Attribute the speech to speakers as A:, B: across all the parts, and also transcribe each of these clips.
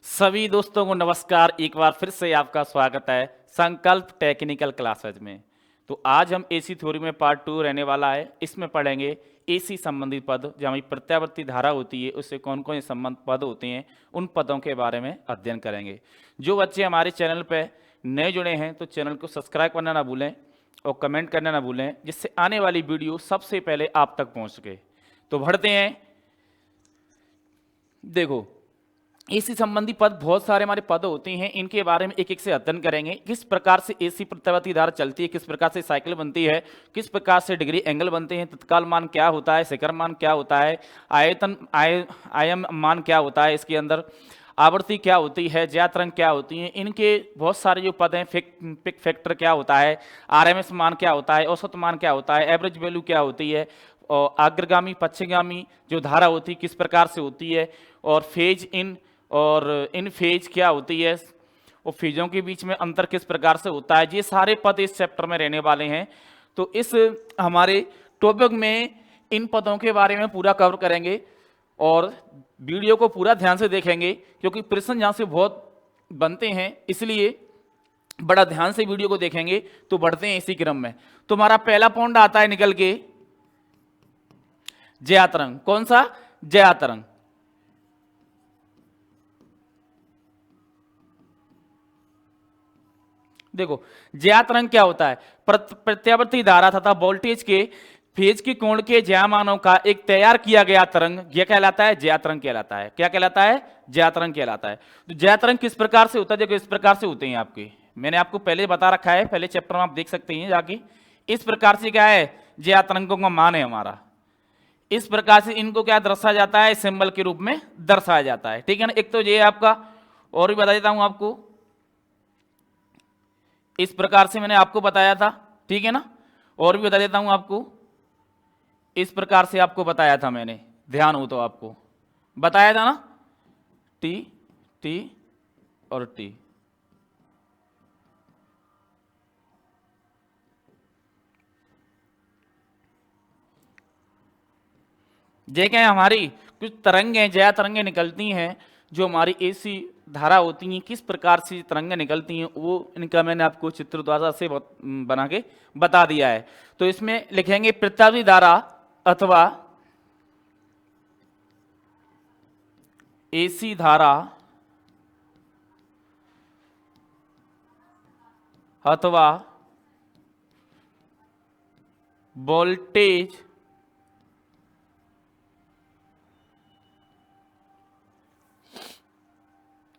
A: सभी दोस्तों को नमस्कार। एक बार फिर से आपका स्वागत है संकल्प टेक्निकल क्लासेज में। तो आज हम एसी थ्योरी में पार्ट 2 रहने वाला है। इसमें पढ़ेंगे एसी संबंधित पद, जो हमारी प्रत्यावर्ती धारा होती है उससे कौन कौन से संबंध पद होते हैं, उन पदों के बारे में अध्ययन करेंगे। जो बच्चे हमारे चैनल पर नए जुड़े हैं तो चैनल को सब्सक्राइब करना ना भूलें और कमेंट करना ना भूलें, जिससे आने वाली वीडियो सबसे पहले आप तक पहुँच सके। तो बढ़ते हैं। देखो, एसी संबंधी पद बहुत सारे हमारे पद होते हैं, इनके बारे में एक एक से अध्ययन करेंगे। किस प्रकार से एसी प्रत्यावर्ती धारा चलती है, किस प्रकार से साइकिल बनती है, किस प्रकार से डिग्री एंगल बनते हैं, तत्काल मान क्या होता है, शिखर मान क्या होता है, आयम मान क्या होता है, इसके अंदर आवर्ती क्या होती है, ज्या तरंग क्या होती है, इनके बहुत सारे जो पद हैं, पिक फैक्टर क्या होता है, आरएमएस मान क्या होता है, औसत मान क्या होता है, एवरेज वैल्यू क्या होती है, और अग्रगामी पश्चिमगामी जो धारा होती है किस प्रकार से होती है, और फेज इन और इन फेज क्या होती है, और फेजों के बीच में अंतर किस प्रकार से होता है। ये सारे पद इस चैप्टर में रहने वाले हैं। तो इस हमारे टॉपिक में इन पदों के बारे में पूरा कवर करेंगे और वीडियो को पूरा ध्यान से देखेंगे, क्योंकि प्रश्न यहाँ से बहुत बनते हैं, इसलिए बड़ा ध्यान से वीडियो को देखेंगे। तो बढ़ते हैं इसी क्रम में। तो हमारा पहला पॉइंट आता है निकल के ज्या तरंग। कौन सा? ज्या तरंग। देखो, ज्या तरंग क्या होता है? प्रत्यावर्ती धारा तथा वोल्टेज के फेज के कोण के ज्या मानों का एक तैयार किया गया तरंग, यह कहलाता है ज्या तरंग कहलाता है। क्या कहलाता है? ज्या तरंग कहलाता है। तो ज्या तरंग किस प्रकार से होता है? देखो, इस प्रकार से होते हैं आपके, मैंने आपको पहले बता रखा है, पहले चैप्टर में आप देख सकते हैं जाके। इस प्रकार से क्या है? ज्या तरंगों का मान है हमारा। इस प्रकार से इनको क्या दर्शाया जाता है? सिंबल के रूप में दर्शाया जाता है। ठीक है ना। एक तो ये आपका, और भी बता देता हूं आपको, इस प्रकार से मैंने आपको बताया था। ठीक है ना। और भी बता देता हूं आपको, इस प्रकार से आपको बताया था मैंने, ध्यान हो तो आपको बताया था ना, टी टी और टी। ये क्या है? हमारी कुछ तरंगें, ज्या तरंगें निकलती हैं जो हमारी एसी धारा होती हैं। किस प्रकार से तरंगें निकलती हैं वो इनका मैंने आपको चित्र द्वारा से बना के बता दिया है। तो इसमें लिखेंगे प्रत्यावर्ती धारा अथवा एसी धारा अथवा वोल्टेज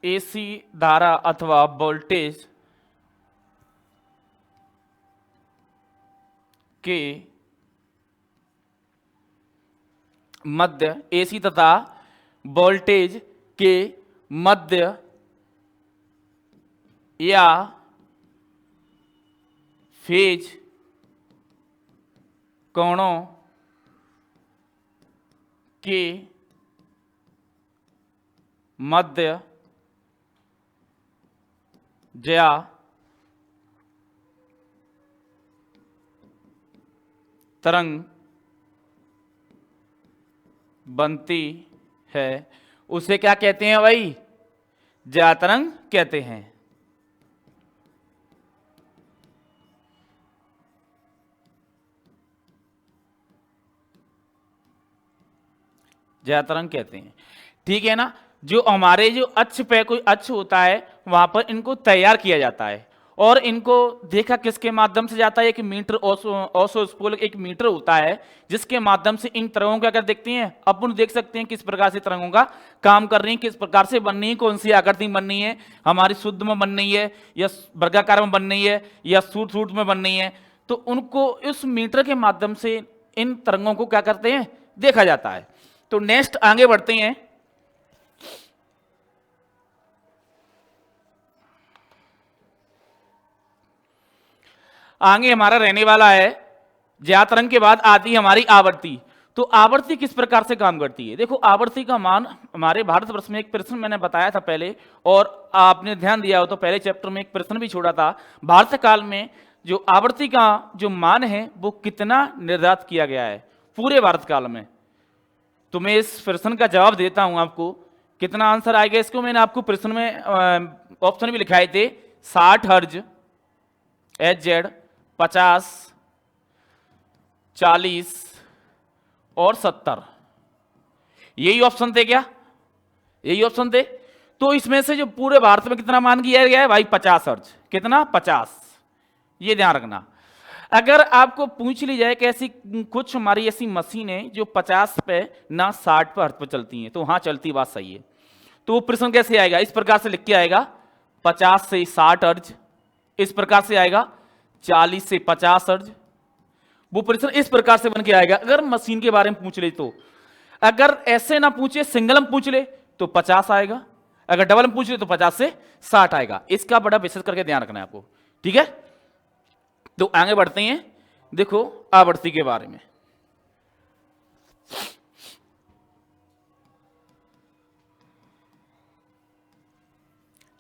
A: एसी धारा अथवा वोल्टेज के मध्य, एसी तथा वोल्टेज के मध्य या फेज कोणों के मध्य ज्या तरंग बनती है, उसे क्या कहते हैं भाई? ज्या तरंग कहते हैं। ज्या तरंग कहते हैं। ठीक है ना। जो हमारे जो अक्ष पे कोई अक्ष होता है वहां पर इनको तैयार किया जाता है, और इनको देखा किसके माध्यम से जाता है? एक मीटर, ओसोस्पोल एक मीटर होता है जिसके माध्यम से इन तरंगों को अगर देखते हैं, अपन देख सकते हैं किस प्रकार से तरंगों का काम कर रही है, किस प्रकार से बननी है, कौन सी आकृति बननी है, हमारी शुद्ध में बननी है या वर्गाकार में बननी है या सूट में बननी है। तो उनको इस मीटर के माध्यम से इन तरंगों को क्या करते हैं? देखा जाता है। तो नेक्स्ट आगे बढ़ते हैं। आगे हमारा रहने वाला है ज्या तरंग के बाद आती है हमारी आवर्ती। तो आवर्ती किस प्रकार से काम करती है? देखो, आवर्ती का मान हमारे भारतवर्ष में एक प्रश्न मैंने बताया था पहले, और आपने ध्यान दिया हो तो पहले चैप्टर में एक प्रश्न भी छोड़ा था। भारत काल में जो आवर्ती का जो मान है वो कितना निर्धारित किया गया है पूरे भारत काल में? तो मैं इस प्रश्न का जवाब देता हूं आपको कितना आंसर आएगा इसको? मैंने आपको प्रश्न में ऑप्शन भी लिखाए थे, 60 हर्ज, HZ, 50, 40 और 70। यही ऑप्शन थे क्या? यही ऑप्शन थे। तो इसमें से जो पूरे भारत में कितना मान किया गया है भाई? 50 हर्ज। कितना? 50। ये ध्यान रखना। अगर आपको पूछ ली जाए कि ऐसी कुछ हमारी ऐसी मशीनें जो 50 पे ना 60 पे हर्ज पे चलती हैं, तो हाँ चलती, बात सही है। तो वो प्रश्न कैसे आएगा? इस प्रकार से लिख के आएगा, 50 से 60 हर्ज। इस प्रकार से आएगा 40 से 50 हर्ज। वो प्रश्न इस प्रकार से बन के आएगा अगर मशीन के बारे में पूछ ले तो। अगर ऐसे ना पूछे, सिंगल में पूछ ले तो 50 आएगा, अगर डबल में पूछ ले तो 50 से 60 आएगा। इसका बड़ा विशेष करके ध्यान रखना है आपको, ठीक है? तो आगे बढ़ते हैं, देखो आवृत्ति के बारे में।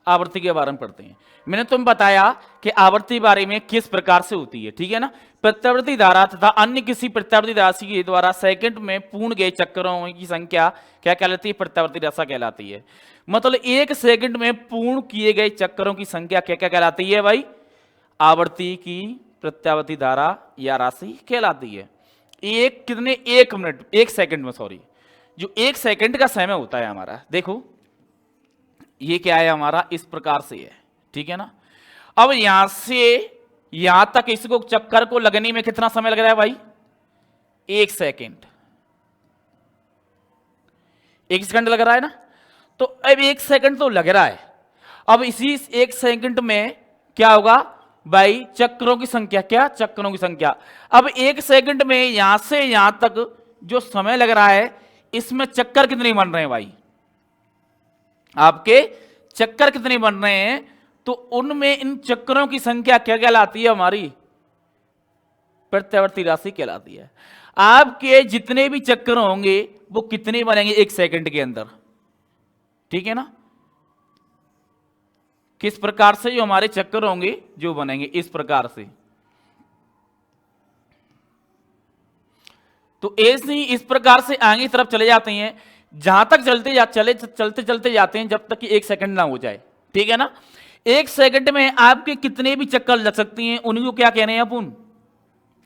A: आवृत्ति के बारे में पढ़ते हैं। मैंने तुम्हें बताया कि आवृत्ति बारे में किस प्रकार से होती है, ठीक है ना? प्रत्यावर्ती धारा तथा अन्य किसी प्रत्यावर्ती राशि के द्वारा सेकंड में पूर्ण गए चक्करों की संख्या क्या कहलाती है? प्रत्यावर्ती राशि कहलाती है। मतलब एक सेकंड में पूर्ण किए गए चक्करों की संख्या क्या क्या कहलाती है भाई? आवर्ती की प्रत्यावर्ती धारा या राशि कहलाती है। एक कितने? एक मिनट, एक सेकंड में, सॉरी, जो एक सेकंड का समय होता है हमारा, देखो ये क्या है हमारा, इस प्रकार से है, ठीक है ना? अब यहां से यहां तक इसको चक्कर को लगने में कितना समय लग रहा है भाई? एक सेकंड। एक सेकंड लग रहा है ना? तो अब एक सेकंड तो लग रहा है। अब इसी एक सेकंड में क्या होगा भाई? चक्रों की संख्या। क्या? चक्रों की संख्या। अब एक सेकंड में यहां से यहां तक जो समय लग रहा है, इसमें चक्कर कितने बन रहे हैं भाई? आपके चक्कर कितने बन रहे हैं? तो उनमें इन चक्करों की संख्या क्या कहलाती है? हमारी प्रत्यावर्ती राशि कहलाती है। आपके जितने भी चक्कर होंगे वो कितने बनेंगे एक सेकंड के अंदर, ठीक है ना? किस प्रकार से जो हमारे चक्कर होंगे जो बनेंगे, इस प्रकार से। तो ऐसे ही इस प्रकार से आगे तरफ चले जाते हैं, जहां तक चलते चलते जाते हैं जब तक कि एक सेकंड ना हो जाए, ठीक है ना? एक सेकंड में आपके कितने भी चक्कर लग सकती हैं, उनको क्या कह रहे हैं अपन?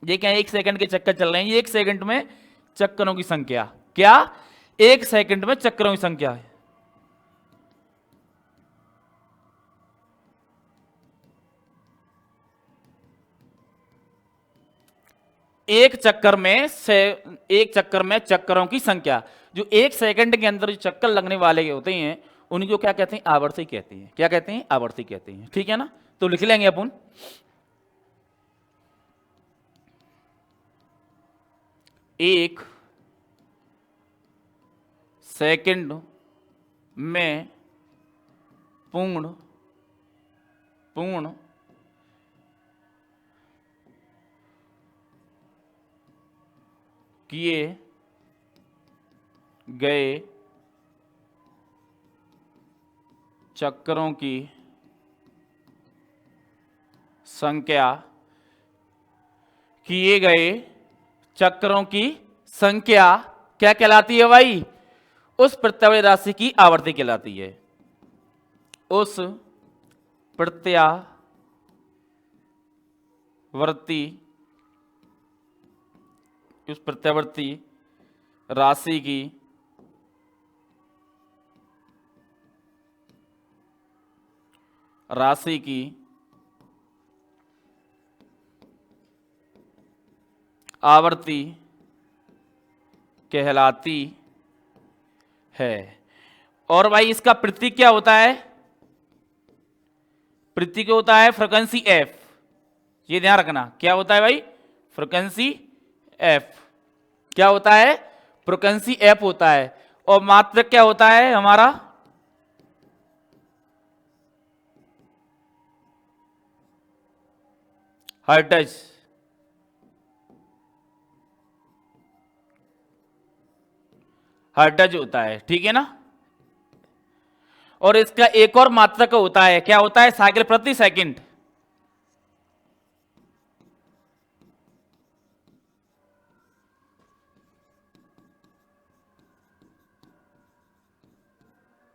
A: ये क्या? एक सेकंड के चक्कर चल रहे हैं, एक सेकंड में चक्करों की संख्या। क्या? एक सेकंड में चक्करों की संख्या है। एक चक्कर में चक्करों की संख्या, जो एक सेकंड के अंदर जो चक्कर लगने वाले होते हैं उनको क्या कहते हैं? आवर्ती कहते हैं। क्या कहते हैं? आवर्ती कहते हैं, ठीक है ना? तो लिख लेंगे अपन, एक सेकंड में पूर्ण किए गए चक्करों की संख्या, किए गए चक्करों की संख्या क्या कहलाती है भाई? उस प्रत्यावर्ती राशि की आवर्ती कहलाती है। उस प्रत्यावर्ती राशि की आवर्ती कहलाती है। और भाई इसका प्रतीक क्या होता है? प्रतीक होता है फ्रीक्वेंसी एफ। ये ध्यान रखना, क्या होता है भाई? Frequency F. क्या होता है? फ्रीक्वेंसी एफ होता है। और मात्रक क्या होता है हमारा? हर्ट्ज। हर्ट्ज होता है, ठीक है ना? और इसका एक और मात्रक होता है, क्या होता है? साइकिल प्रति सेकंड।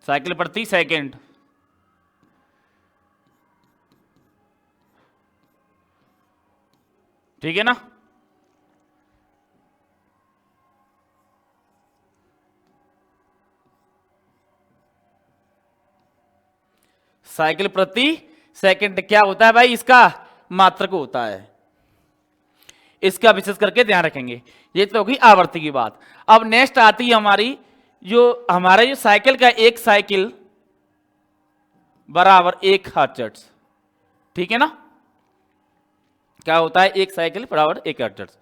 A: साइकिल प्रति सेकंड। ठीक है ना। साइकिल प्रति सेकंड क्या होता है भाई, इसका मात्रक होता है, इसका विशेष करके ध्यान रखेंगे। ये तो होगी आवर्ती की बात। अब नेक्स्ट आती है हमारी जो हमारा जो साइकिल का एक साइकिल बराबर 1 हर्ट्ज। ठीक है ना, क्या होता है, एक साइकिल बराबर 1 हर्ट्ज।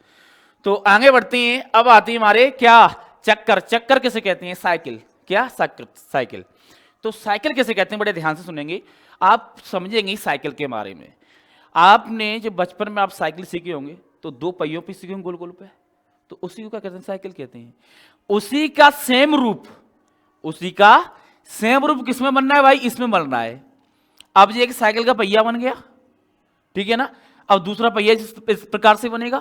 A: तो आगे बढ़ते हैं। अब आती है हमारे क्या, चक्कर। चक्कर किसे कहते हैं, साइकिल। क्या, साइकिल। तो साइकिल किसे कहते हैं, बड़े ध्यान से सुनेंगे, आप समझेंगे साइकिल के बारे में। आपने जब बचपन में आप साइकिल सीखे होंगे तो 2 पहियों पे सीखे होंगे, गोल गोल पे, तो उसी को क्या कहते हैं, साइकिल कहते हैं। उसी का सेम रूप, उसी का सेम रूप किसमें बनना है भाई, इसमें बनना है। अब ये एक साइकिल का पहिया बन गया, ठीक है ना। अब दूसरा पहिया इस प्रकार से बनेगा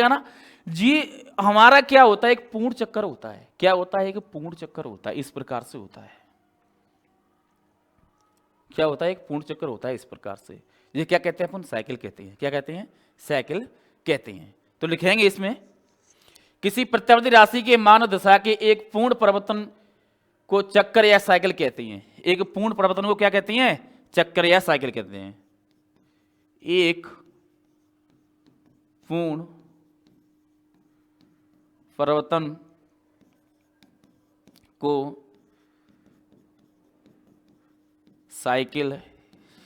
A: ना जी। हमारा क्या होता है, एक पूर्ण चक्कर होता है। क्या होता है, एक पूर्ण चक्कर होता है, इस प्रकार से होता है। क्या होता है, एक पूर्ण चक्कर होता है इस प्रकार से। ये क्या कहते हैं अपन, साइकिल कहते हैं। क्या कहते हैं, साइकिल कहते हैं। तो लिखेंगे इसमें, किसी प्रत्यावर्ती राशि के मान और दशा के एक पूर्ण परिवर्तन को चक्कर या साइकिल कहते हैं। एक पूर्ण परिवर्तन को क्या कहते हैं, चक्कर या साइकिल कहते हैं। एक पूर्ण परिवर्तन को साइकिल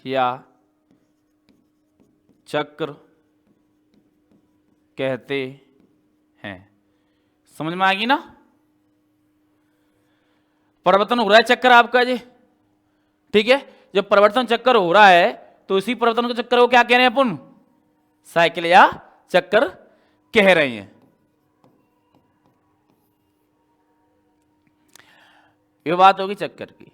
A: या चक्र कहते हैं। समझ में आएगी ना। परिवर्तन हो रहा है चक्कर आपका जी, ठीक है। जब परिवर्तन चक्कर हो रहा है तो इसी परिवर्तन के चक्कर को क्या कह रहे हैं अपन, साइकिल या चक्कर कह रहे हैं। ये बात होगी चक्कर की।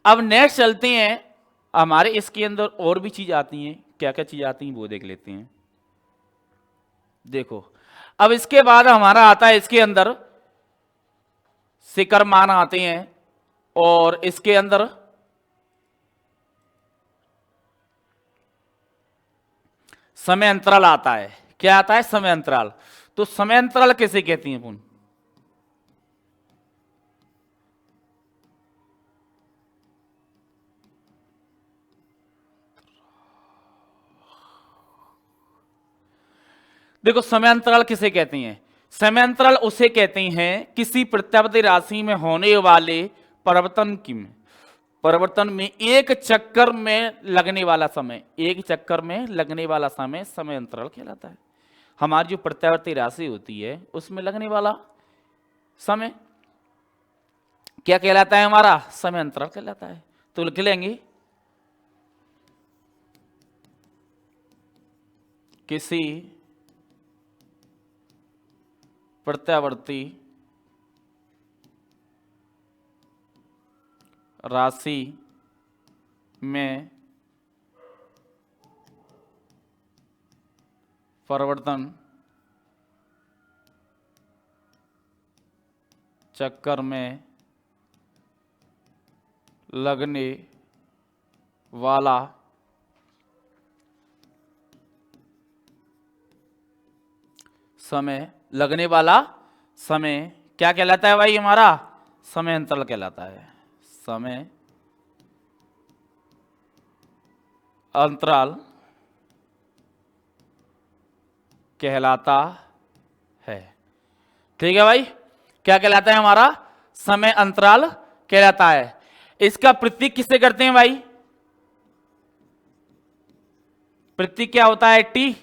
A: अब नेक्स्ट चलते हैं, हमारे इसके अंदर और भी चीज आती हैं। क्या क्या चीज आती हैं वो देख लेते हैं। देखो, अब इसके बाद हमारा आता है इसके अंदर शिखर मान आते हैं, और इसके अंदर समय अंतराल आता है। क्या आता है, समय अंतराल। तो समय अंतराल कैसे कहती हैं अपन, देखो समय अंतराल किसे कहते हैं, समय अंतराल उसे कहते हैं किसी प्रत्यावर्ती राशि में होने वाले परिवर्तन में एक चक्कर में लगने वाला समय, एक चक्कर में लगने वाला समय समय अंतराल कहलाता है। हमारी जो प्रत्यावर्ती राशि होती है उसमें लगने वाला समय क्या कहलाता है, हमारा समय अंतराल कहलाता है। तो लिख लेंगे, किसी प्रत्यावर्ती राशि में परिवर्तन चक्कर में लगने वाला समय, लगने वाला समय क्या कहलाता है भाई, हमारा समय अंतराल कहलाता है। समय अंतराल कहलाता है। ठीक है भाई, क्या कहलाता है, हमारा समय अंतराल कहलाता है। इसका प्रतीक किससे करते हैं भाई, प्रतीक क्या होता है, टी।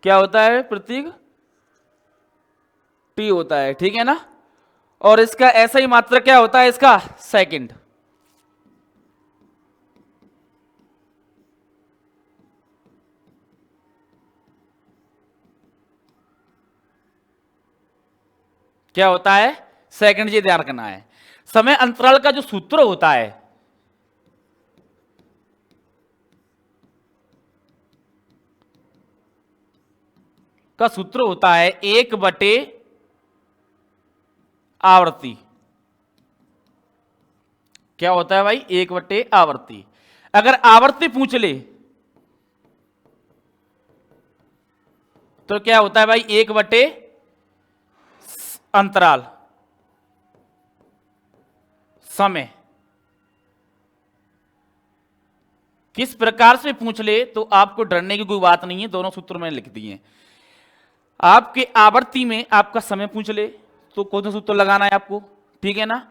A: क्या होता है प्रतीक, टी होता है, ठीक है ना। और इसका ऐसा ही मात्रक क्या होता है, इसका सेकंड। क्या होता है, सेकंड। ये ध्यान रखना है। समय अंतराल का जो सूत्र होता है, का सूत्र होता है 1/आवृत्ति। क्या होता है भाई, 1/आवर्ती। अगर आवर्ती पूछ ले तो क्या होता है भाई, 1/अंतराल समय। किस प्रकार से पूछ ले तो आपको डरने की कोई बात नहीं है, दोनों सूत्र मैंने लिख दिए हैं। आपके आवर्ती में आपका समय पूछ ले तो कौन सा सूत्र लगाना है आपको, ठीक है ना।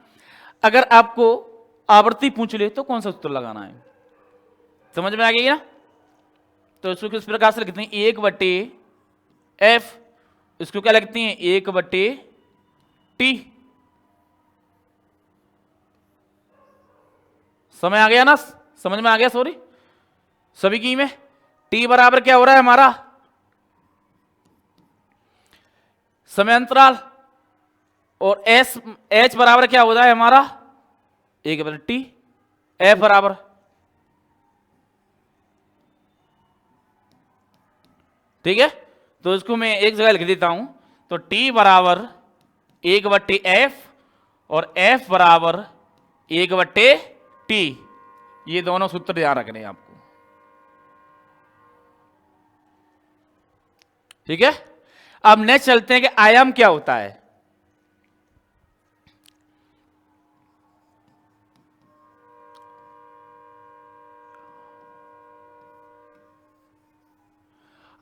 A: अगर आपको आवर्ती पूछ ले तो कौन सा सूत्र लगाना है, समझ में आ गई ना। तो इसको किस प्रकार से लिखते हैं, 1/f, इसको क्या लिखते हैं, 1/t। समय आ गया ना, समझ में आ गया, सॉरी सभी की में। t बराबर क्या हो रहा है हमारा, समय अंतराल, और h बराबर क्या होता है हमारा, 1/t। f बराबर, ठीक है। तो इसको मैं एक जगह लिख देता हूं, तो t बराबर 1/f और f बराबर 1/t। ये दोनों सूत्र ध्यान रखने हैं आपको, ठीक है। अब नेक्स्ट चलते हैं कि आयाम क्या होता है।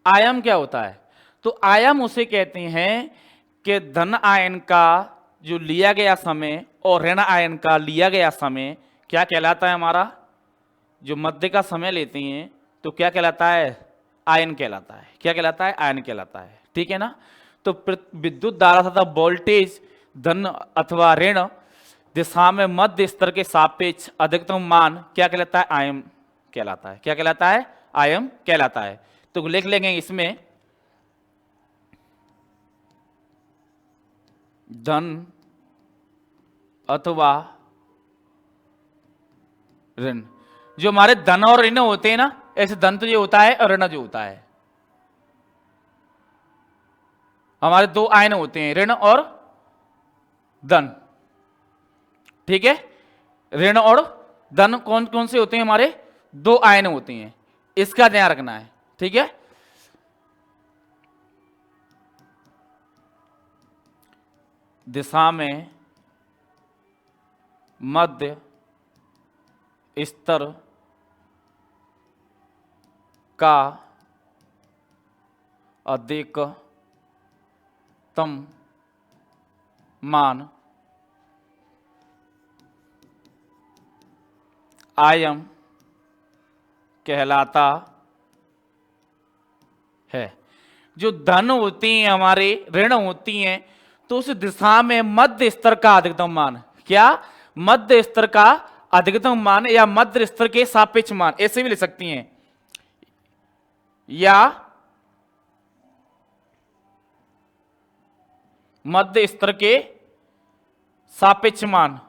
A: आयाम क्या होता है, तो आयाम उसे कहते हैं कि धन आयन का जो लिया गया समय और ऋण आयन का लिया गया समय क्या कहलाता है हमारा, जो मध्य का समय लेते हैं तो क्या कहलाता है, आयन कहलाता है। क्या कहलाता है, आयन कहलाता है, ठीक है ना। तो विद्युत धारा तथा वोल्टेज धन अथवा ऋण दिशा में मध्य स्तर के सापेक्ष अधिकतम मान क्या कहलाता है, आयम कहलाता है। क्या कहलाता है, आयम कहलाता है। तो लिख लेंगे इसमें, धन अथवा ऋण, जो हमारे धन और ऋण होते हैं ना, ऐसे धन तो ये होता है और ऋण जो होता है, हमारे दो आयन होते हैं, ऋण और धन, ठीक है। ऋण और धन कौन कौन से होते हैं, हमारे दो आयन होते हैं, इसका ध्यान रखना है, ठीक है। दिशा में मध्य स्तर का अधिकतम मान आयम कहलाता है। जो धन होती हैं हमारे, ऋण होती हैं, तो उस दिशा में मध्य स्तर का अधिकतम मान, क्या, मध्य स्तर का अधिकतम मान या मध्य स्तर के सापेक्ष मान, ऐसे भी लिख सकती हैं, या मध्य स्तर के सापेक्ष मान,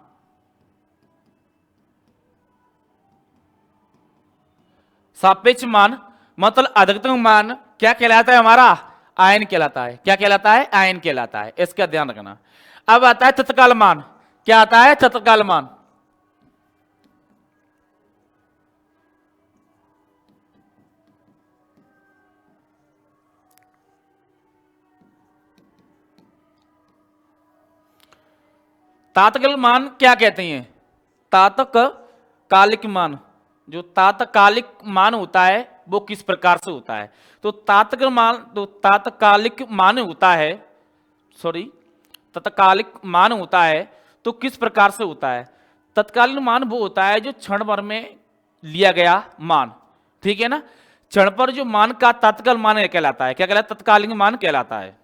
A: सापेक्ष मान मतलब अधिकतम मान क्या कहलाता है हमारा, आयन कहलाता है। क्या कहलाता है, आयन कहलाता है, इसका ध्यान रखना। अब आता है तत्काल मान, क्या आता है, तत्काल मान। तात्कालिक मान क्या कहते हैं, तात्कालिक मान, जो तात्कालिक मान होता है वो किस प्रकार से होता है, तो तात्कालिक मान होता है, सॉरी तत्कालिक मान होता है तो किस प्रकार से होता है। तत्कालीन मान वो होता है जो क्षण भर में लिया गया मान, ठीक है ना। क्षण पर जो मान का तत्काल मान कहलाता है, क्या कहलाता है, तत्कालीन मान कहलाता है,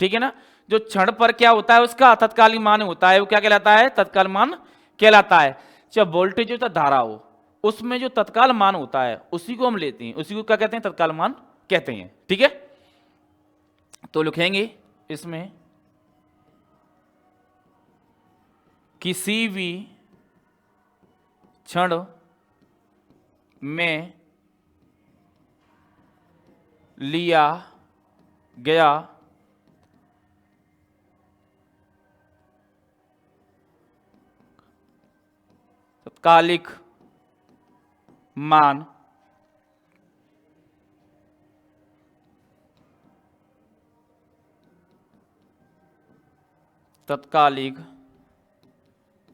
A: ठीक है ना। जो क्षण पर क्या होता है उसका तत्कालीन मान होता है, वो क्या कहलाता है, तत्काल मान कहलाता है। जब वोल्टेज होता धारा हो, उसमें जो तत्काल मान होता है उसी को हम लेते हैं, उसी को क्या कहते हैं, तत्काल मान कहते हैं, ठीक है। तो लिखेंगे इसमें, किसी भी क्षण में लिया गया तत्कालिक मान तत्कालिक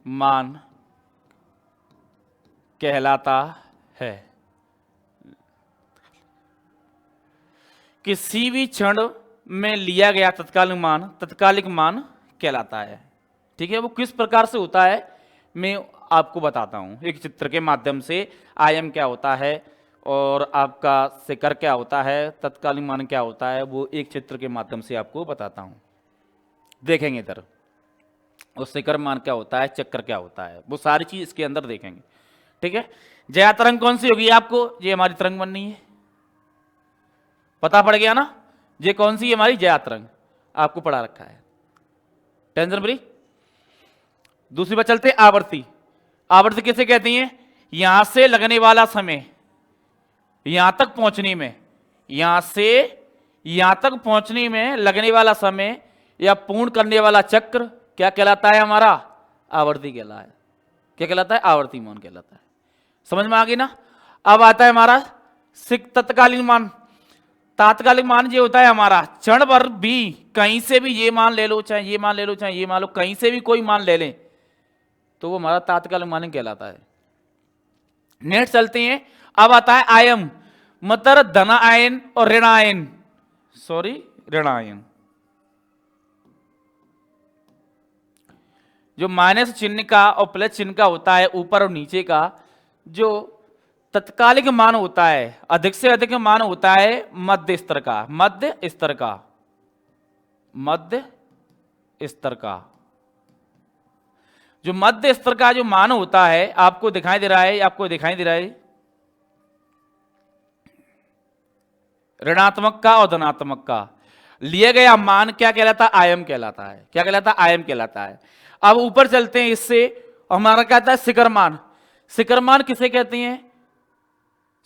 A: मान कहलाता है। किसी भी क्षण में लिया गया तत्कालिक मान कहलाता है। ठीक है, वो किस प्रकार से होता है मैं आपको बताता हूं एक चित्र के माध्यम से। आयम क्या होता है और आपका शिखर क्या होता है, तत्कालिक मान क्या होता है, वो एक चित्र के माध्यम से आपको बताता हूं। देखेंगे इधर और शिखर मान क्या होता है, चक्कर क्या होता है, वो सारी चीज इसके अंदर देखेंगे। ठीक है, जया तरंग कौन सी होगी आपको, ये हमारी तरंग बननी है, पता पड़ गया ना। ये कौन सी है हमारी जया तरंग, आपको पढ़ा रखा है, टेंशन फ्री। दूसरी बात चलते आवर्ती। आवर्ती किसे कहती हैं, यहां से लगने वाला समय यहां तक पहुंचने में, यहां से यहां तक पहुंचने में लगने वाला समय या पूर्ण करने वाला चक्र क्या कहलाता है हमारा, आवर्ती कहलाता है। क्या कहलाता है, आवर्ती मान कहलाता है। समझ में आ गई ना। अब आता है हमारा तत्कालीन मान। तात्कालिक मान ये होता है हमारा क्षण भर भी कहीं से भी ये मान ले लो, चाहे ये मान ले लो, चाहे ये मान लो, कहीं से भी कोई मान ले लें तो वो हमारा तात्कालिक मान कहलाता है। नेक्स्ट चलते हैं। अब आता है आयम, मतलब धन आयन और ऋण आयन, ऋण आयन। जो माइनस चिन्ह का और प्लस चिन्ह का होता है ऊपर और नीचे का, जो तत्कालिक मान होता है, अधिक से अधिक मान होता है मध्य स्तर का, मध्य स्तर का, मध्य स्तर का। जो मध्य स्तर का जो मान होता है, आपको दिखाई दे रहा है, आपको दिखाई दे रहा है, ऋणात्मक का और धनात्मक का लिया गया मान क्या कहलाता है, आयम कहलाता है। क्या कहलाता है, आयम कहलाता है। अब ऊपर चलते हैं, इससे हमारा क्या आता है, शिखर मान। शिखर मान किसे कहते हैं,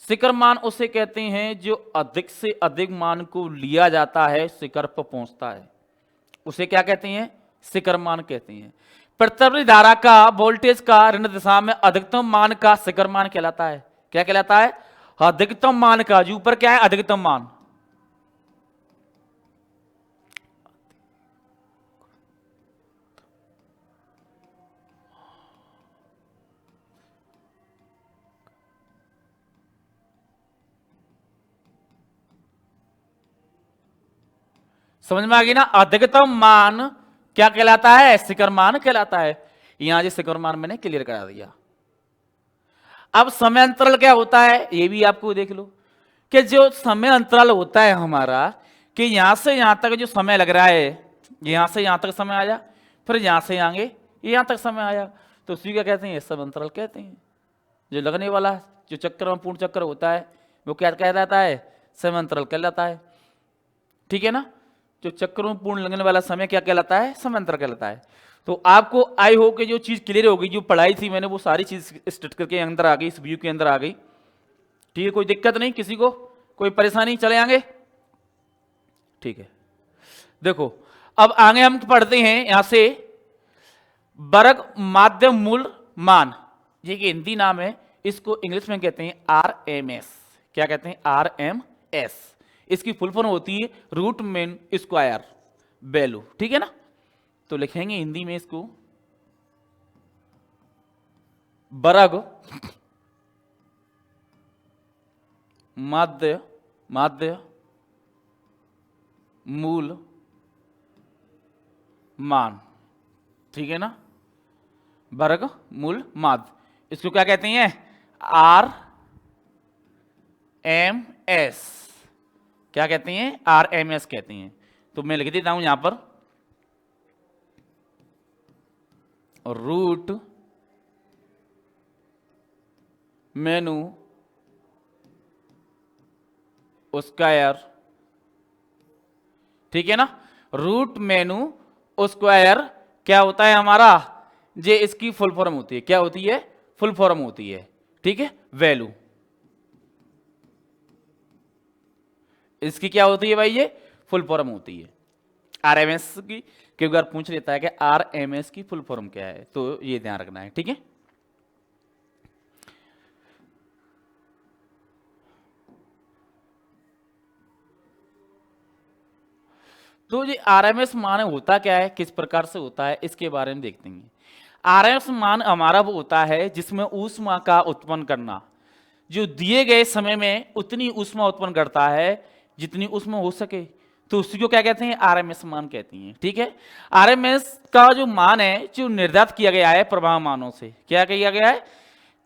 A: शिखर मान उसे कहते हैं जो अधिक से अधिक मान को लिया जाता है, शिखर पर पहुंचता है, उसे क्या कहते हैं, शिखर मान कहते हैं। प्रतिवर्ती धारा का वोल्टेज का ऋण दिशा में अधिकतम मान का शिखर मान कहलाता है। क्या कहलाता है, अधिकतम मान का, जो ऊपर क्या है अधिकतम मान। समझ में आ गई ना। अधिकतम मान क्या कहलाता है, शिखर मान कहलाता है। यहां जो शिखर मान मैंने क्लियर करा दिया। अब समय अंतराल क्या होता है, ये भी आपको देख लो कि जो समय अंतराल होता है हमारा, कि यहां से यहां तक जो समय लग रहा है, यहां से यहां तक समय आया, फिर यहां से आगे यहां तक समय आया, तो उसी का कहते हैं समय अंतराल कहते हैं। जो लगने वाला जो चक्र में पूर्ण चक्र होता है वो क्या कहलाता है, समय अंतराल कहलाता है। ठीक है ना। जो चक्र में पूर्ण लगने वाला समय क्या कहलाता है, समय अंतराल कहलाता है। तो आपको आई हो कि जो चीज क्लियर हो गई, जो पढ़ाई थी मैंने वो सारी चीज स्टार्ट करके अंदर आ गई, इस व्यू के अंदर आ गई। ठीक है, कोई दिक्कत नहीं, किसी को कोई परेशानी, चले आगे। ठीक है, देखो अब आगे हम पढ़ते हैं यहां से वर्ग माध्य मूल मान। ये हिंदी नाम है, इसको इंग्लिश में कहते हैं RMS। क्या कहते हैं, RMS। इसकी फुल फॉर्म होती है रूट मीन स्क्वायर वैल्यू। ठीक है ना। तो लिखेंगे हिंदी में इसको वर्ग माध्य मूल मान। ठीक है ना, वर्ग मूल माध्य, इसको क्या कहते हैं, RMS। क्या कहते हैं, RMS कहते हैं। तो मैं लिख देता हूं यहां पर रूट मेनू स्क्वायर। ठीक है ना, रूट मेनू स्क्वायर क्या होता है हमारा, जे इसकी फुल फॉर्म होती है, क्या होती है, फुल फॉर्म होती है। ठीक है, वैल्यू इसकी क्या होती है भाई, ये फुल फॉर्म होती है RMS की। क्योंकि अगर पूछ लेता है कि RMS की फुल फॉर्म क्या है, तो ये ध्यान रखना है। ठीक है, तो ये आरएमएस मान होता क्या है, किस प्रकार से होता है, इसके बारे में देखते हैं। आरएमएस मान हमारा वो होता है जिसमें ऊष्मा का उत्पन्न करना, जो दिए गए समय में उतनी ऊष्मा उत्पन्न करता है जितनी ऊष्मा हो सके, तो उसी को क्या कहते हैं, आरएमएस मान कहते हैं। ठीक है, आरएमएस का जो मान है जो निर्धारित किया गया है प्रवाह मानों से, क्या किया गया है,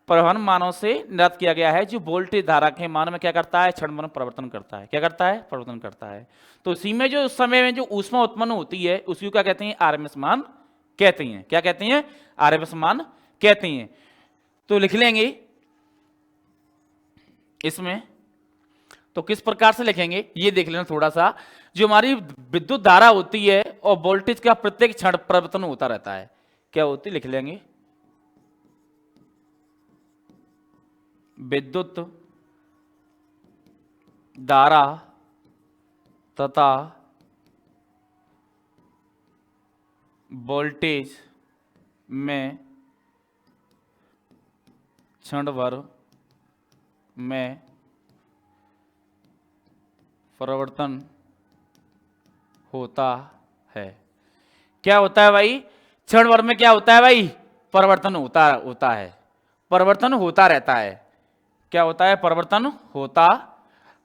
A: प्रवहन मानों से निर्धारित किया गया है, जो वोल्टेज धारा के मान में क्या करता है, क्षण में परिवर्तन करता है, क्या करता है, परिवर्तन करता है। तो इसी में जो उस समय में जो ऊष्मा उत्पन्न होती है उसी को क्या कहते हैं, आरएमएस मान कहते हैं। क्या कहते हैं, आरएमएस मान कहते हैं। तो लिख लेंगे इसमें, तो किस प्रकार से लिखेंगे ये देख लेना थोड़ा सा। जो हमारी विद्युत धारा होती है और वोल्टेज का प्रत्येक क्षण परिवर्तन होता रहता है, क्या होती, लिख लेंगे विद्युत धारा तथा वोल्टेज में क्षण भर में परिवर्तन होता है। क्या होता है भाई, क्षण भर में क्या होता है भाई, परिवर्तन होता है, परिवर्तन होता रहता है। क्या होता है, परिवर्तन होता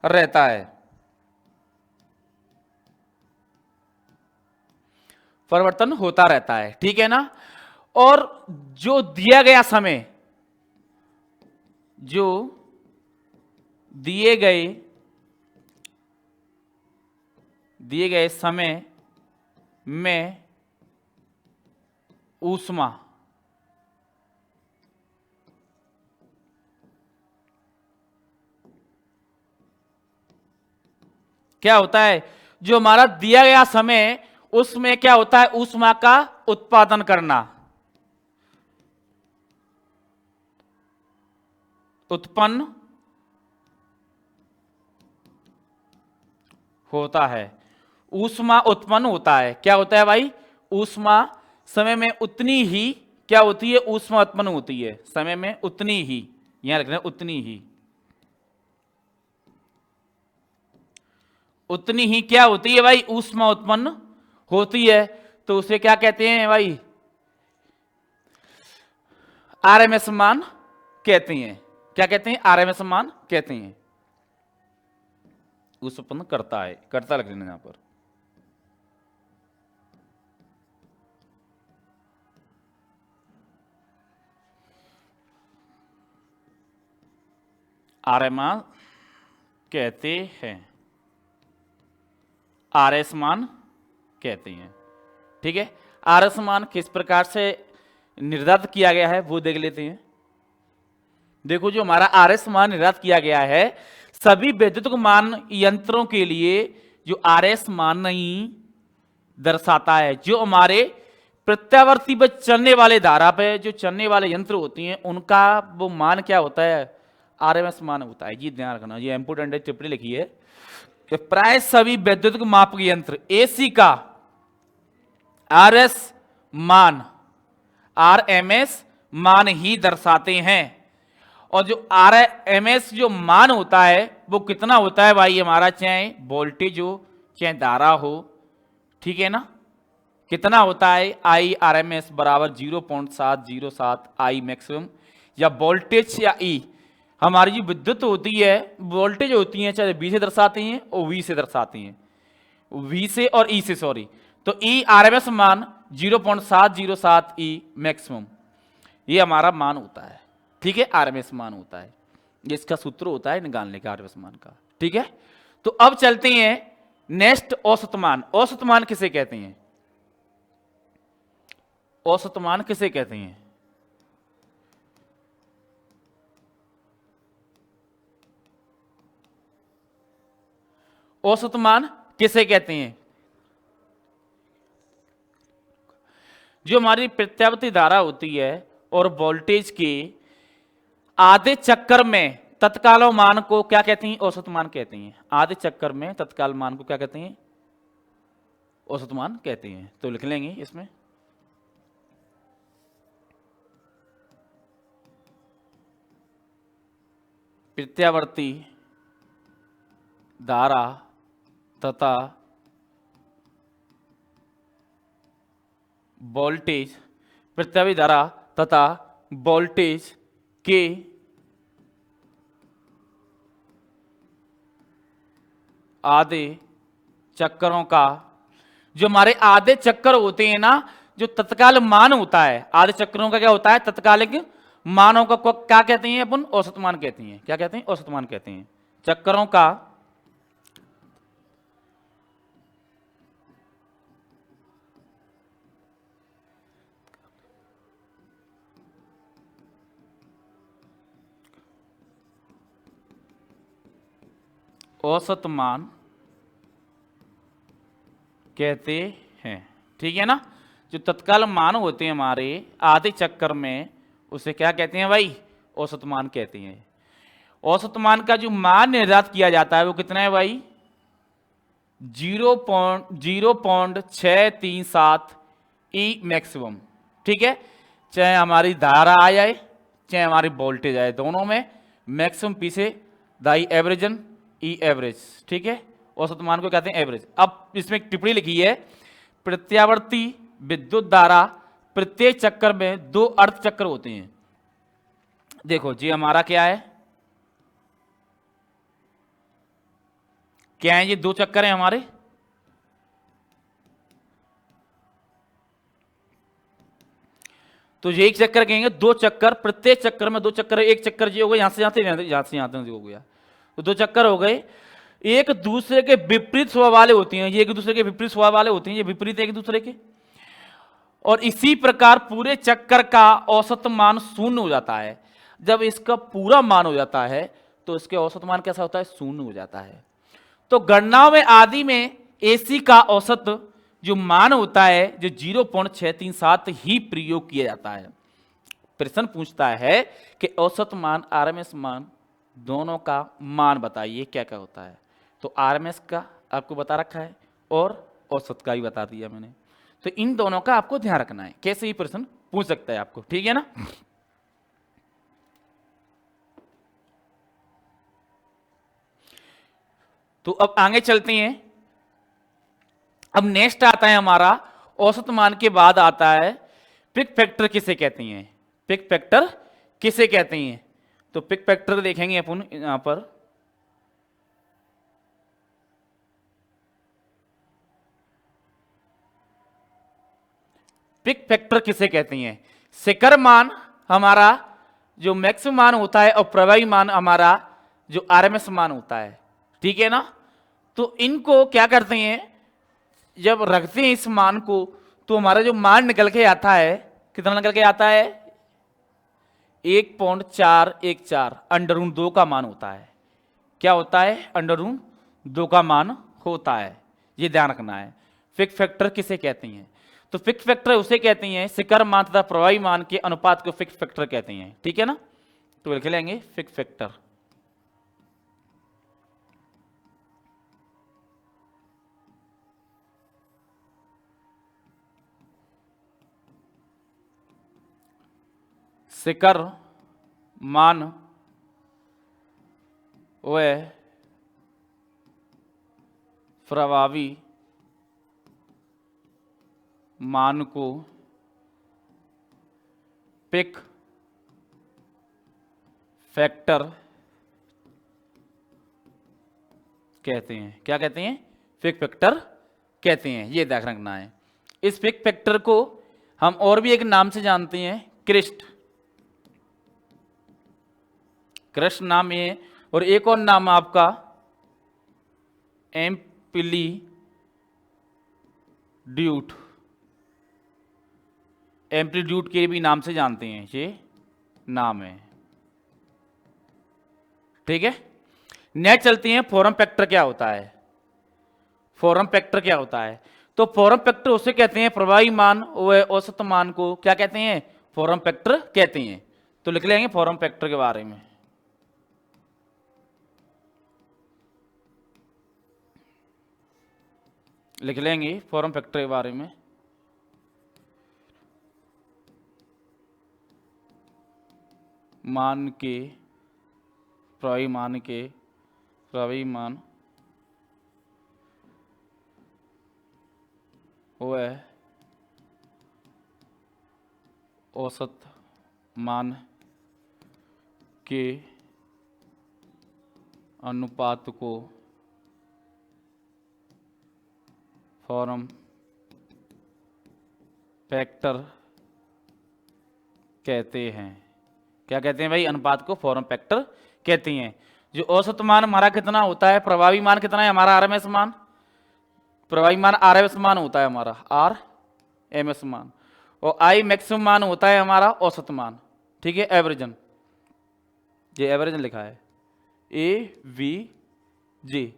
A: रहता है, परिवर्तन होता रहता है। ठीक है ना। और जो दिया गया समय, जो दिए गए समय में ऊष्मा क्या होता है, जो हमारा दिया गया समय उसमें क्या होता है, ऊष्मा का उत्पादन करना, उत्पन्न होता है, ऊष्मा उत्पन्न होता है। क्या होता है भाई, ऊष्मा समय में उतनी ही क्या होती है, ऊष्मा उत्पन्न होती है, समय में उतनी ही, यहां लिख रहे हैं उतनी ही, उतनी ही क्या होती है भाई, ऊष्मा उत्पन्न होती है। तो उसे क्या कहते हैं भाई, आरएमएस मान कहते हैं। क्या कहते हैं, आरएमएस मान कहते हैं। ऊष्मा उत्पन्न करता है, करता लग लेना यहां पर। आरएमएस कहते हैं, आरएस मान कहते हैं। ठीक है, आरएस मान किस प्रकार से निर्धारित किया गया है वो देख लेते हैं। देखो, जो हमारा आरएस मान निर्धारित किया गया है, सभी वैद्युतिक मान यंत्रों के लिए जो आरएस मान नहीं दर्शाता है, जो हमारे प्रत्यावर्ती पर चलने वाले धारा पे जो चलने वाले यंत्र होती हैं उनका वो मान क्या होता है, आरएमएस मान होता है। ये ध्यान रखना, ये इंपोर्टेंट है, टिप्पणी लिखी है कि प्राय सभी वैद्युतिक मापक यंत्र एसी का आरएस मान, आरएमएस मान ही दर्शाते हैं। और जो आरएमएस जो मान होता है वो कितना होता है भाई, हमारा चाहे वोल्टेज हो चाहे धारा हो, ठीक है ना, कितना होता है, आई आरएमएस बराबर 0.707 आई मैक्सिमम, या वोल्टेज या ई, हमारी जो विद्युत होती है वोल्टेज होती है चाहे वी से दर्शाती हैं और वी से दर्शाती हैं, वी से और ई से, सॉरी। तो ई आरएमएस मान 0.707 ई मैक्सिमम, ये हमारा मान होता है। ठीक है, आरएमएस मान होता है, ये इसका सूत्र होता है निकालने का आरएमएस मान का। ठीक है, तो अब चलते हैं नेक्स्ट, औसत मान। औसत मान किसे कहते हैं, औसत मान किसे कहते हैं, औसत मान किसे कहते हैं, जो हमारी प्रत्यावर्ती धारा होती है और वोल्टेज के आधे चक्कर में तत्काल मान को क्या कहते हैं, औसत मान कहते हैं। आधे चक्कर में तत्काल मान को क्या कहते हैं, औसत मान कहते हैं। तो लिख लेंगे इसमें प्रत्यावर्ती धारा तथा वोल्टेज प्रत्यावर्ती धारा तथा वोल्टेज के आधे चक्करों का, जो हमारे आधे चक्कर होते हैं ना, जो तत्काल मान होता है, आधे चक्करों का क्या होता है, तत्कालिक मानों का क्या कहते हैं अपन, औसत मान कहते हैं। क्या कहते हैं, औसत मान कहते हैं। चक्करों का औसत मान कहते हैं। ठीक है ना, जो तत्काल मान होते हैं हमारे आधे चक्कर में, उसे क्या कहते हैं भाई, औसत मान कहते हैं। औसत मान का जो मान निर्धारित किया जाता है वो कितना है भाई, 0.637 ई मैक्सिमम। ठीक है, चाहे हमारी धारा आ जाए चाहे हमारी वोल्टेज आए, दोनों में मैक्सिमम पी से दाई एवरेजन ई एवरेज। ठीक है, औसत मान को कहते हैं एवरेज। अब इसमें एक टिप्पणी लिखी है, प्रत्यावर्ती विद्युत धारा प्रत्येक चक्कर में 2 अर्ध चक्कर होते हैं। देखो जी, हमारा क्या है, क्या है, ये 2 चक्कर हैं हमारे। तो ये एक चक्कर कहेंगे, 2 चक्कर, प्रत्येक चक्कर में 2 चक्कर, एक चक्कर जी हो गया, यहां से यहां से यहां से यहां तक हो गया, तो 2 चक्कर हो गए। एक दूसरे के विपरीत स्वभाव वाले होती हैं, ये एक दूसरे के विपरीत स्वभाव वाले होते हैं, ये विपरीत है एक दूसरे के। और इसी प्रकार पूरे चक्कर का औसत मान 0 हो जाता है। जब इसका पूरा मान हो जाता है तो इसके औसत मान कैसा होता है, 0 हो जाता है। तो गणनाओं में आदि में एसी का औसत जो मान होता है, जो 0.637 ही प्रयोग किया जाता है। प्रश्न पूछता है कि औसत मान आरएमएस मान दोनों का मान बताइए क्या क्या होता है। तो आरएमएस का आपको बता रखा है और औसत का ही बता दिया मैंने। तो इन दोनों का आपको ध्यान रखना है, कैसे ही प्रश्न पूछ सकता है आपको। ठीक है ना, तो अब आगे चलते हैं। अब नेक्स्ट आता है हमारा औसत मान के बाद आता है पिक फैक्टर किसे कहते हैं। पिक फैक्टर किसे कहते हैं, तो पिक फैक्टर देखेंगे अपन यहां पर। पिक फैक्टर किसे कहते हैं, शिखर मान हमारा जो मैक्सिमम मान होता है और प्रभावी मान हमारा जो आरएमएस मान होता है। ठीक है ना, तो इनको क्या करते हैं, जब रखते हैं इस मान को, तो हमारा जो मान निकल के आता है, कितना निकल के आता है, 1.414 √2 का मान होता है। क्या होता है, √2 का मान होता है, ये ध्यान रखना है। फिक्स फैक्टर किसे कहते हैं, तो फिक्स फैक्टर उसे कहते हैं शिखर मान तथा प्रभावी मान के अनुपात को फिक्स फैक्टर कहते हैं। ठीक है ना, तो लिख लेंगे फिक्स फैक्टर। शिखर मान व प्रभावी मान को पिक फैक्टर कहते हैं। क्या कहते हैं, पिक फैक्टर कहते हैं, ये ध्यान रखना है। इस पिक फैक्टर को हम और भी एक नाम से जानते हैं, क्रिस्ट। क्रिस्ट नाम है, और एक और नाम आपका एम्पलीड्यूट, एम्पलीड्यूट के भी नाम से जानते हैं, ये नाम है। ठीक है, नेक्स्ट चलते हैं फॉर्म फैक्टर क्या होता है। फॉर्म फैक्टर क्या होता है, तो फॉर्म फैक्टर उसे कहते हैं प्रभावी मान व औसत मान को क्या कहते हैं, फॉर्म फैक्टर कहते हैं। तो लिख लेंगे फॉर्म फैक्टर के बारे में। लिख लेंगे फॉर्म फैक्टर के बारे में। मान के प्रभावी मान के प्रभावी मान व औसत मान के अनुपात को फॉर्म फैक्टर कहते हैं। क्या कहते हैं भाई? अनुपात को फॉर्म फैक्टर कहते हैं। जो औसत मान हमारा कितना होता है, प्रभावी मान कितना है हमारा, आरएमएस मान, प्रभावी मान आरएमएस मान होता है हमारा, आरएमएस मान, और आई मैक्सिमम मान होता है हमारा औसत मान, ठीक है, एवरेजन, ये एवरेजन लिखा है AVG।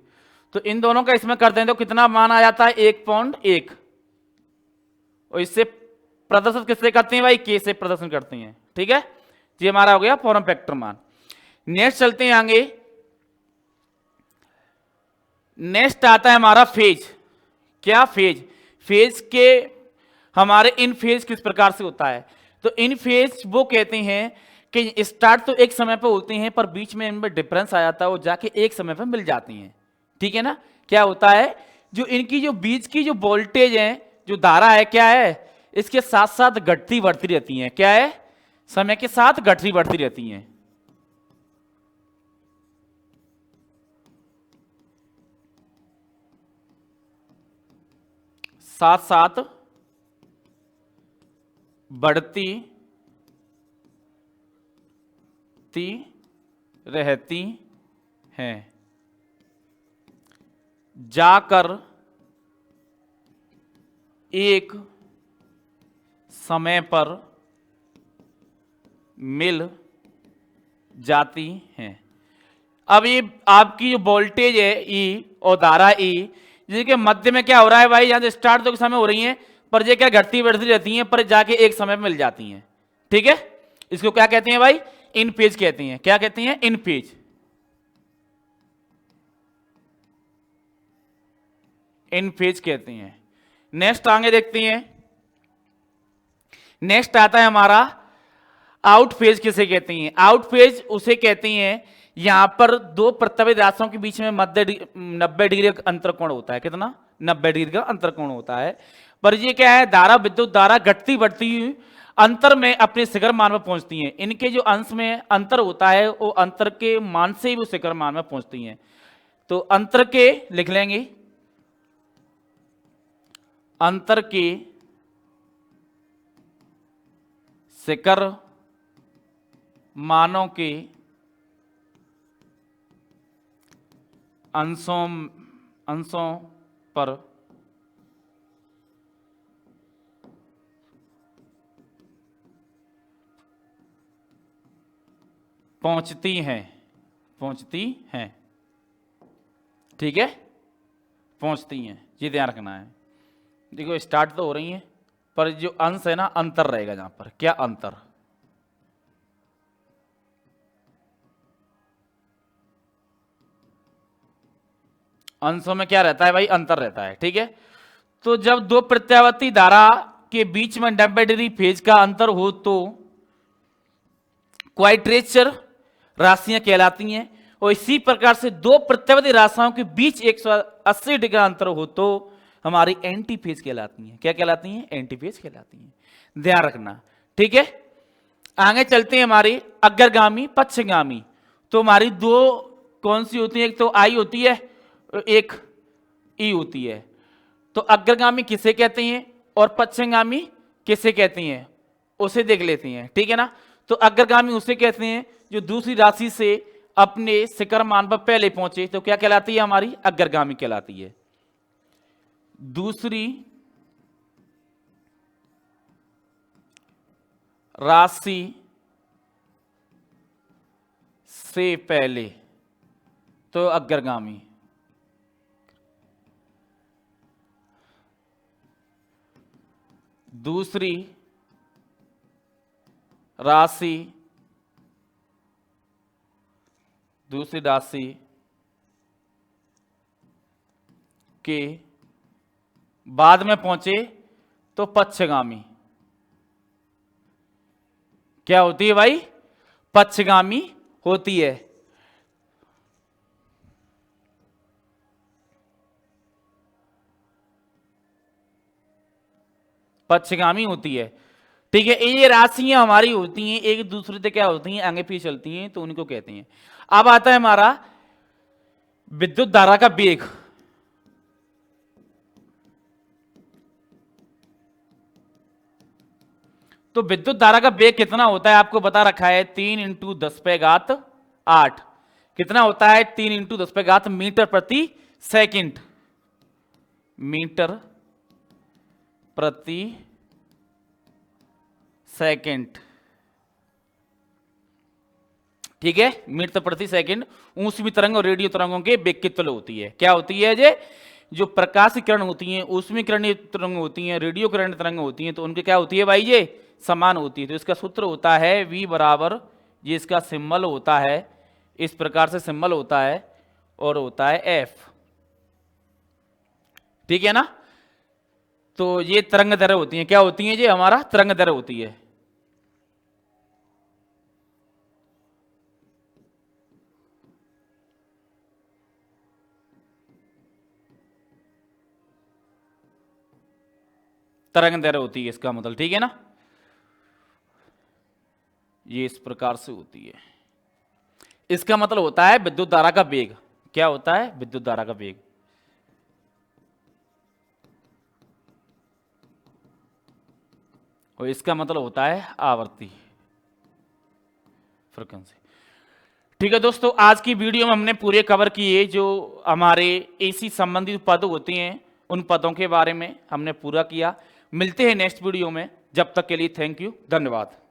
A: तो इन दोनों का इसमें करते हैं तो कितना मान आ जाता है, 1.1, और इससे प्रदर्शन किससे करते हैं भाई, K से प्रदर्शन करते हैं, ठीक है। ये हमारा हो गया फॉर्म फैक्टर मान। नेक्स्ट चलते हैं आगे, नेक्स्ट आता है हमारा फेज। क्या फेज? फेज के हमारे इन फेज किस प्रकार से होता है, तो इन फेज वो कहते हैं कि स्टार्ट तो एक समय पे होते हैं पर बीच में इनमें डिफरेंस आ जाता है, वो जाके एक समय पे मिल जाती हैं, ठीक है ना। क्या होता है, जो इनकी जो बीच की जो वोल्टेज है, जो धारा है, क्या है, इसके साथ साथ घटती बढ़ती रहती हैं। क्या है? समय के साथ घटती बढ़ती रहती हैं। साथ साथ बढ़ती रहती हैं, जाकर एक समय पर मिल जाती हैं। अब ये आपकी जो वोल्टेज है E और धारा E, जिसके मध्य में क्या हो रहा है भाई, यहां से स्टार्ट तो समय हो रही है पर ये क्या घटती बढ़ती रहती हैं, पर जाके एक समय में मिल जाती हैं, ठीक है। इसको क्या कहते हैं भाई, इन फेज कहते हैं। क्या कहते हैं? इन फेज, इन फेज कहते हैं। नेक्स्ट आगे देखते हैं, नेक्स्ट आता है हमारा आउट फेज। किसे कहते हैं? आउट फेज उसे कहते हैं यहां पर दो प्रत्येक राशियों के बीच में 90 डिग्री का अंतर कोण होता है। कितना? 90 डिग्री का अंतर कोण होता है। पर ये क्या है, धारा, विद्युत धारा घटती बढ़ती अंतर में अपने शिखर मान में पहुंचती हैं। इनके जो अंश में अंतर होता है वो अंतर के मान से ही वो शिखर मान में पहुंचती हैं। तो अंतर के लिख लेंगे, अंतर के शिखर मानों के अंशों पर पहुंचती हैं, ठीक है, पहुंचती हैं। ये ध्यान रखना है। देखो स्टार्ट तो हो रही है पर जो अंश है ना, अंतर रहेगा जहां पर। क्या अंतर? अंशों में क्या रहता है भाई? अंतर रहता है, ठीक है। तो जब दो प्रत्यावर्ती धारा के बीच में 90 डिग्री फेज का अंतर हो तो क्वाड्रेचर राशियां कहलाती हैं। और इसी प्रकार से दो प्रत्यावर्ती राशियों के बीच 180 डिग्री अंतर हो तो हमारी एंटी फेज कहलाती हैं। क्या कहलाती हैं? एंटी फेज कहलाती हैं। ध्यान रखना, ठीक है। आगे चलते हैं, हमारी अग्रगामी पक्षगामी। तो हमारी दो कौन सी होती है? एक तो आई होती है, एक ई होती है। तो अग्रगामी किसे कहते हैं और पक्षगामी किसे कहते हैं, उसे देख लेते हैं, ठीक है ना। तो अग्रगामी उसे कहते हैं जो दूसरी राशि से अपने शिखर मान पर पहले पहुंचे। तो क्या कहलाती है? हमारी अग्रगामी कहलाती है। दूसरी राशि से पहले तो अग्रगामी। दूसरी राशि के बाद में पहुंचे तो पक्षगामी। क्या होती है भाई? पक्षगामी होती है। पक्षगामी होती है। ठीक है, ये राशियां हमारी होती हैं एक दूसरे से क्या होती हैं, आगे पीछे चलती हैं, तो उनको कहते हैं। अब आता है हमारा विद्युत धारा का वेग। तो विद्युत धारा का वेग कितना होता है आपको बता रखा है, 3 × 10⁸ कितना होता है, 3 × 10⁻⁸ मीटर प्रति सेकंड, मीटर प्रति सेकंड। ठीक है, मीटर प्रति सेकंड ऊष्मीय तरंग और रेडियो तरंगों के वेग की तुल्य होती है। क्या होती है जे, जो प्रकाश किरण होती हैं, ऊष्मीय किरणीय तरंग होती हैं, रेडियो किरण तरंग होती हैं, तो उनके क्या होती है भाई, ये समान होती है। तो इसका सूत्र होता है V बराबर, ये इसका सिंबल होता है, इस प्रकार से सिंबल होता है और होता है F। ठीक है ना। तो ये तरंग दैर्घ्य होती है, क्या होती है, ये हमारा तरंग दैर्घ्य होती है। तरंग दैर्घ्य होती है इसका मतलब, ठीक है ना। ये इस प्रकार से होती है, इसका मतलब होता है विद्युत धारा का वेग। क्या होता है, विद्युत धारा का वेग। और इसका मतलब होता है आवर्ती, फ्रीक्वेंसी। ठीक है दोस्तों, आज की वीडियो में हमने पूरे कवर किए जो हमारे एसी संबंधित पद होते हैं, उन पदों के बारे में हमने पूरा किया। मिलते हैं नेक्स्ट वीडियो में, जब तक के लिए थैंक यू, धन्यवाद।